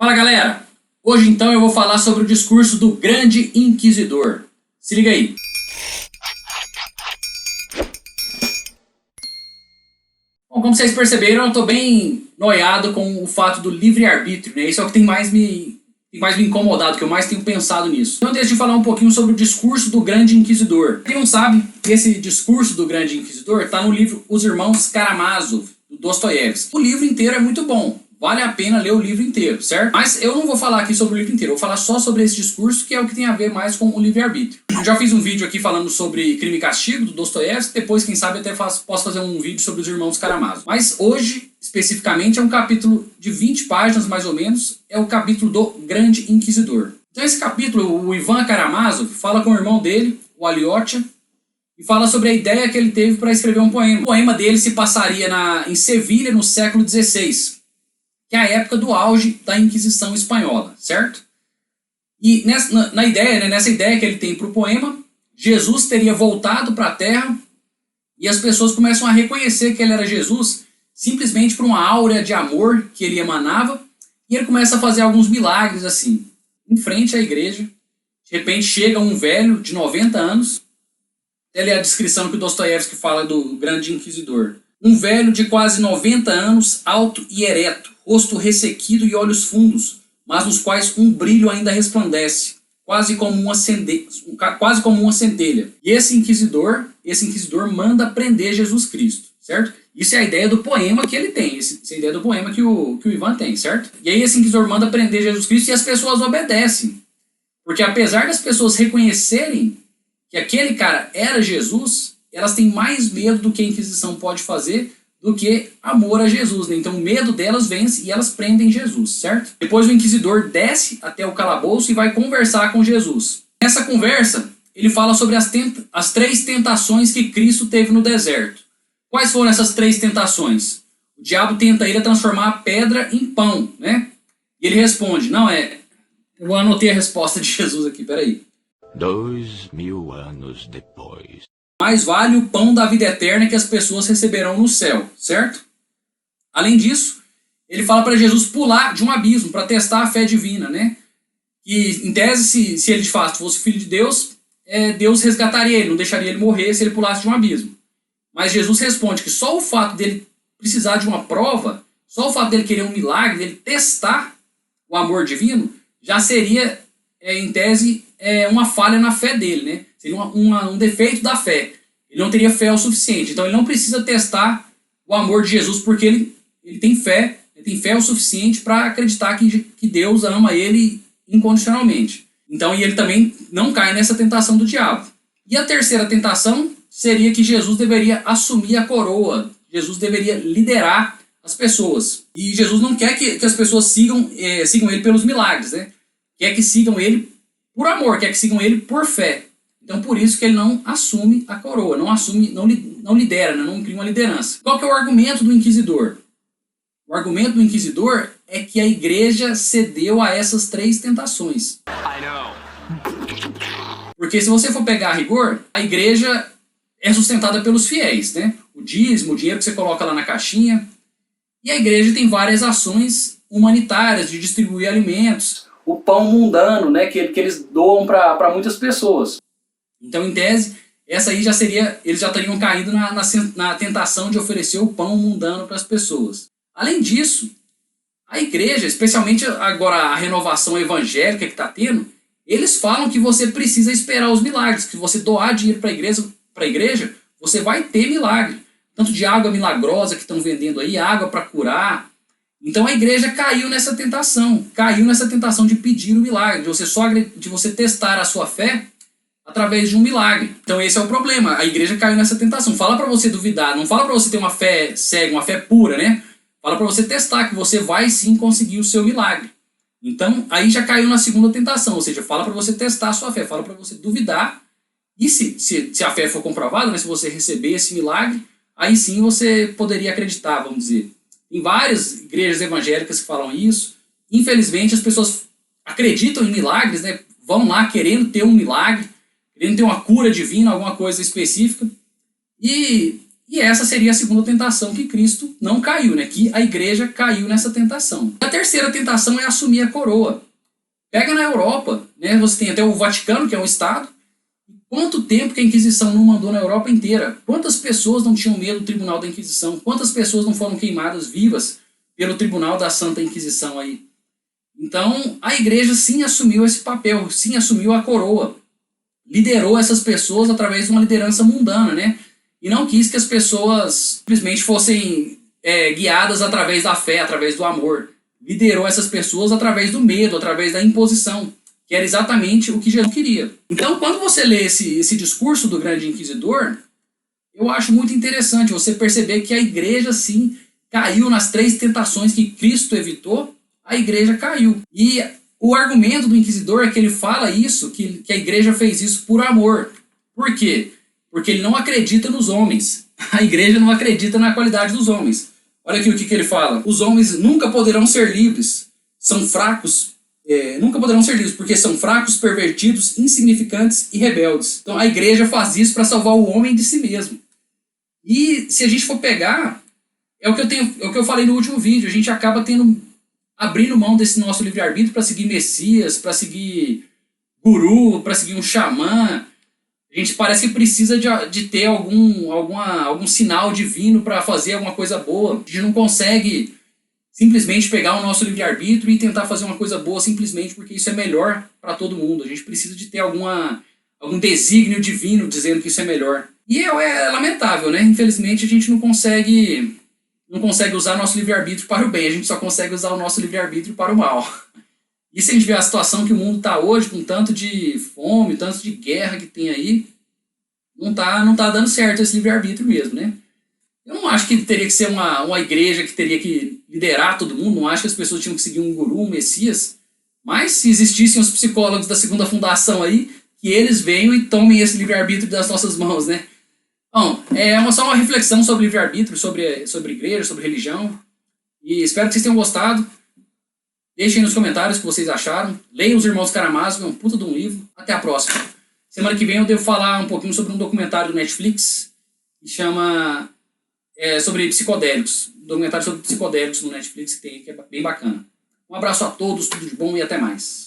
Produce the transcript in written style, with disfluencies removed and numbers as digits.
Fala galera, hoje então eu vou falar sobre o discurso do Grande Inquisidor. Se liga aí. Bom, como vocês perceberam, eu estou bem noiado com o fato do livre-arbítrio, né? Isso é o que tem mais me incomodado, que eu mais tenho pensado nisso. Então deixa eu falar um pouquinho sobre o discurso do Grande Inquisidor. Quem não sabe, esse discurso do Grande Inquisidor está no livro Os Irmãos Karamazov, do Dostoiévski. O livro inteiro é muito bom. Vale a pena ler o livro inteiro, certo? Mas eu não vou falar aqui sobre o livro inteiro, eu vou falar só sobre esse discurso, que é o que tem a ver mais com o livre-arbítrio. Eu já fiz um vídeo aqui falando sobre Crime e Castigo, do Dostoiévski, depois, quem sabe, até posso fazer um vídeo sobre os Irmãos Karamazov. Mas hoje, especificamente, é um capítulo de 20 páginas, mais ou menos, é o capítulo do Grande Inquisidor. Então esse capítulo, o Ivan Karamazov fala com o irmão dele, o Alyosha, e fala sobre a ideia que ele teve para escrever um poema. O poema dele se passaria em Sevilha, no século XVI. Que é a época do auge da Inquisição Espanhola, certo? E nessa ideia que ele tem para o poema, Jesus teria voltado para a Terra e as pessoas começam a reconhecer que ele era Jesus simplesmente por uma áurea de amor que ele emanava, e ele começa a fazer alguns milagres assim, em frente à igreja. De repente chega um velho de 90 anos, ela é a descrição que o Dostoiévski fala do Grande Inquisidor. Um velho de quase 90 anos, alto e ereto, rosto ressequido e olhos fundos, mas nos quais um brilho ainda resplandece, quase como uma centelha. E esse inquisidor manda prender Jesus Cristo, certo? Isso é a ideia do poema que ele tem, essa é a ideia do poema que o Ivan tem, certo? E aí esse inquisidor manda prender Jesus Cristo e as pessoas obedecem. Porque apesar das pessoas reconhecerem que aquele cara era Jesus, elas têm mais medo do que a Inquisição pode fazer do que amor a Jesus, né? Então o medo delas vence e elas prendem Jesus, certo? Depois o inquisidor desce até o calabouço e vai conversar com Jesus. Nessa conversa, ele fala sobre as 3 tentações que Cristo teve no deserto. Quais foram essas 3 tentações? O diabo tenta ele a transformar a pedra em pão, né? E ele responde, eu anotei a resposta de Jesus aqui, peraí. 2000 anos depois. Mais vale o pão da vida eterna que as pessoas receberão no céu, certo? Além disso, ele fala para Jesus pular de um abismo para testar a fé divina, né? E, em tese, se ele de fato fosse filho de Deus, Deus resgataria ele, não deixaria ele morrer se ele pulasse de um abismo. Mas Jesus responde que só o fato dele precisar de uma prova, só o fato dele querer um milagre, dele testar o amor divino, já seria, em tese, uma falha na fé dele, né? Seria um defeito da fé. Ele não teria fé o suficiente. Então ele não precisa testar o amor de Jesus, porque ele tem fé o suficiente para acreditar que Deus ama ele incondicionalmente. Então e ele também não cai nessa tentação do diabo. E a terceira tentação seria que Jesus deveria assumir a coroa. Jesus deveria liderar as pessoas. E Jesus não quer que as pessoas sigam ele pelos milagres, né? Quer que sigam ele por amor, quer que sigam ele por fé. Então por isso que ele não assume a coroa, não lidera, né? Não cria uma liderança. Qual que é o argumento do inquisidor? O argumento do inquisidor é que a igreja cedeu a essas 3 tentações. Porque se você for pegar a rigor, a igreja é sustentada pelos fiéis, né? O dízimo, o dinheiro que você coloca lá na caixinha. E a igreja tem várias ações humanitárias de distribuir alimentos. O pão mundano, né, que eles doam para muitas pessoas. Então, em tese, essa aí eles já teriam caído na tentação de oferecer o pão mundano para as pessoas. Além disso, a igreja, especialmente agora a renovação evangélica que está tendo, eles falam que você precisa esperar os milagres, que você doar dinheiro para a igreja, você vai ter milagre. Tanto de água milagrosa que estão vendendo aí, água para curar. Então a igreja caiu nessa tentação de pedir o milagre, de você testar a sua fé através de um milagre. Então esse é o problema, a igreja caiu nessa tentação. Fala para você duvidar, não fala para você ter uma fé cega, uma fé pura, né? Fala para você testar que você vai sim conseguir o seu milagre. Então aí já caiu na segunda tentação, ou seja, fala para você testar a sua fé, fala para você duvidar, e se a fé for comprovada, né, se você receber esse milagre, aí sim você poderia acreditar, vamos dizer. Tem várias igrejas evangélicas que falam isso. Infelizmente as pessoas acreditam em milagres, né? Vão lá querendo ter um milagre, querendo ter uma cura divina, alguma coisa específica. E E essa seria a segunda tentação que Cristo não caiu, né? Que a igreja caiu nessa tentação. A terceira tentação é assumir a coroa. Pega na Europa, né? Você tem até o Vaticano, que é um estado. Quanto tempo que a Inquisição não mandou na Europa inteira? Quantas pessoas não tinham medo do Tribunal da Inquisição? Quantas pessoas não foram queimadas vivas pelo Tribunal da Santa Inquisição aí? Então, a igreja sim assumiu esse papel, sim assumiu a coroa. Liderou essas pessoas através de uma liderança mundana, né? E não quis que as pessoas simplesmente fossem guiadas através da fé, através do amor. Liderou essas pessoas através do medo, através da imposição, que era exatamente o que Jesus queria. Então, quando você lê esse discurso do grande inquisidor, eu acho muito interessante você perceber que a igreja, sim, caiu nas 3 tentações que Cristo evitou, a igreja caiu. E o argumento do inquisidor é que ele fala isso, que a igreja fez isso por amor. Por quê? Porque ele não acredita nos homens. A igreja não acredita na qualidade dos homens. Olha aqui o que ele fala. Os homens nunca poderão ser livres. São fracos. Nunca poderão ser livres, porque são fracos, pervertidos, insignificantes e rebeldes. Então a igreja faz isso para salvar o homem de si mesmo. E se a gente for pegar, é o que eu falei no último vídeo, a gente acaba abrindo mão desse nosso livre-arbítrio para seguir Messias, para seguir guru, para seguir um xamã. A gente parece que precisa de ter algum sinal divino para fazer alguma coisa boa. A gente não consegue simplesmente pegar o nosso livre-arbítrio e tentar fazer uma coisa boa simplesmente porque isso é melhor para todo mundo. A gente precisa de ter algum desígnio divino dizendo que isso é melhor. E é lamentável, né? Infelizmente a gente não consegue usar nosso livre-arbítrio para o bem, a gente só consegue usar o nosso livre-arbítrio para o mal. E se a gente vê a situação que o mundo está hoje, com tanto de fome, tanto de guerra que tem aí, não tá dando certo esse livre-arbítrio mesmo, né? Eu não acho que teria que ser uma igreja que teria que liderar todo mundo, não acho que as pessoas tinham que seguir um guru, um messias, mas se existissem os psicólogos da segunda fundação aí, que eles venham e tomem esse livre-arbítrio das nossas mãos, né? Bom, só uma reflexão sobre livre-arbítrio, sobre igreja, sobre religião, e espero que vocês tenham gostado. Deixem nos comentários o que vocês acharam. Leiam Os Irmãos Karamazov, é um puta de um livro. Até a próxima. Semana que vem eu devo falar um pouquinho sobre um documentário do Netflix que chama sobre psicodélicos. Um documentário sobre psicodélicos no Netflix que é bem bacana. Um abraço a todos, tudo de bom e até mais.